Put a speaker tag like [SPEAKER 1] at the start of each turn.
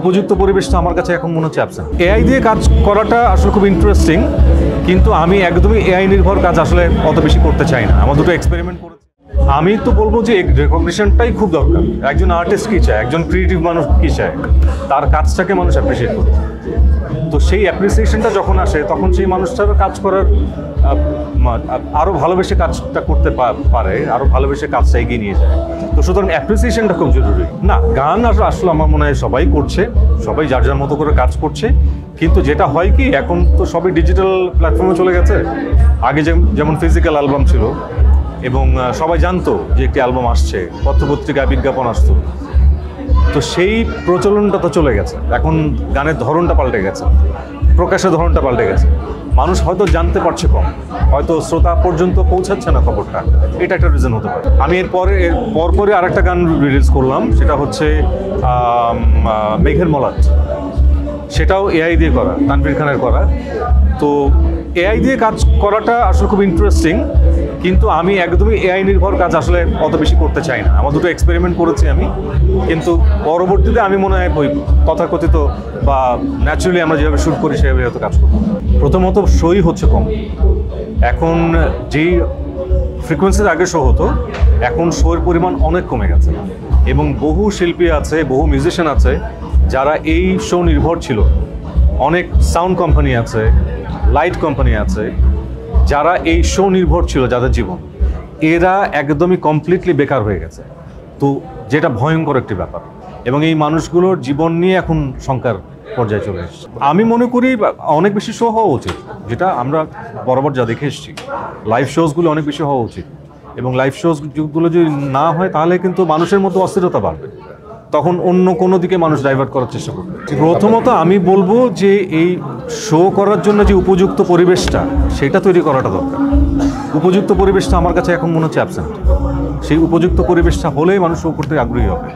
[SPEAKER 1] উপযুক্ত পরিবেশটা আমার কাছে এখন মনে হচ্ছে অ্যাবসেন্ট। এআই দিয়ে কাজ করাটা আসলে খুব ইন্টারেস্টিং, কিন্তু আমি একদমই এআই নির্ভর কাজ আসলে অত বেশি করতে চাই না। আমার দুটো এক্সপেরিমেন্ট করেছি। আমি তো বলবো যে এই রেকগনিশনটাই খুব দরকার। একজন আর্টিস্ট কী চায়, একজন ক্রিয়েটিভ মানুষ কী চায়, তার কাজটাকে মানুষ অ্যাপ্রিসিয়েট করে। তো সেই অ্যাপ্রিসিয়েশনটা যখন আসে তখন সেই মানুষটার কাজ করার আরও ভালোবেসে কাজটা করতে পারে, আরও ভালোবেসে কাজটা এগিয়ে নিয়ে যায়। তো সুতরাং অ্যাপ্রিসিয়েশনটা খুব জরুরি। না, গান আসলে আমার মনে হয় সবাই করছে, সবাই যার যার মতো করে কাজ করছে, কিন্তু যেটা হয় কি এখন তো সবই ডিজিটাল প্ল্যাটফর্মে চলে গেছে। আগে যেমন ফিজিক্যাল অ্যালবাম ছিল এবং সবাই জানতো যে একটি অ্যালবাম আসছে, পত্রপত্রিকায় বিজ্ঞাপন আসতো। তো সেই প্রচলনটা তো চলে গেছে। এখন গানের ধরনটা পাল্টে গেছে, প্রকাশের ধরনটা পাল্টে গেছে। মানুষ হয়তো জানতে পারছে কম, হয়তো শ্রোতা পর্যন্ত পৌঁছাচ্ছে না খবরটা। এটা একটা রিজন হতে পারে। আমি এর পরপরই আরেকটা গান রিলিজ করলাম, সেটা হচ্ছে মেঘের মলাট। সেটাও এআই দিয়ে করা, তানভীর খানের করা। তো এআই দিয়ে কাজ করাটা আসলে খুব ইন্টারেস্টিং, কিন্তু আমি একদমই এআই নির্ভর কাজ আসলে অত বেশি করতে চাই না। আমার দুটো এক্সপেরিমেন্ট করেছি আমি, কিন্তু পরবর্তীতে আমি মনে হয় ওই তথাকথিত বা ন্যাচারালি আমরা যেভাবে শ্যুট করি সেভাবে হয়তো কাজ করবো। প্রথমত শোই হচ্ছে কম। এখন যেই ফ্রিকোয়েন্সির আগে শো হতো, এখন শোয়ের পরিমাণ অনেক কমে গেছে এবং বহু শিল্পী আছে, বহু মিউজিশিয়ান আছে যারা এই শো নির্ভর ছিল। অনেক সাউন্ড কোম্পানি আছে, লাইট কোম্পানি আছে, যারা এই শো নির্ভর ছিল, যাদের জীবন, এরা একদমই কমপ্লিটলি বেকার হয়ে গেছে। তো যেটা ভয়ঙ্কর একটি ব্যাপার, এবং এই মানুষগুলোর জীবন নিয়ে এখন শঙ্কার পর্যায়ে চলে এসেছে। আমি মনে করি অনেক বেশি শো হওয়া উচিত, যেটা আমরা বরাবর যা দেখে এসেছি। লাইভ শোজগুলো অনেক বেশি হওয়া উচিত, এবং লাইভ শোজগুলো যদি না হয় তাহলে কিন্তু মানুষের মধ্যে অস্থিরতা বাড়বে। তখন অন্য কোনো দিকে মানুষ ডাইভার্ট করার চেষ্টা করবে। প্রথমত আমি বলবো যে এই শো করার জন্য যে উপযুক্ত পরিবেশটা, সেটা তৈরি করাটা দরকার। উপযুক্ত পরিবেশটা আমার কাছে এখন মনে হচ্ছে অ্যাবসেন্ট। সেই উপযুক্ত পরিবেশটা হলেই মানুষ শো করতে আগ্রহী হবে।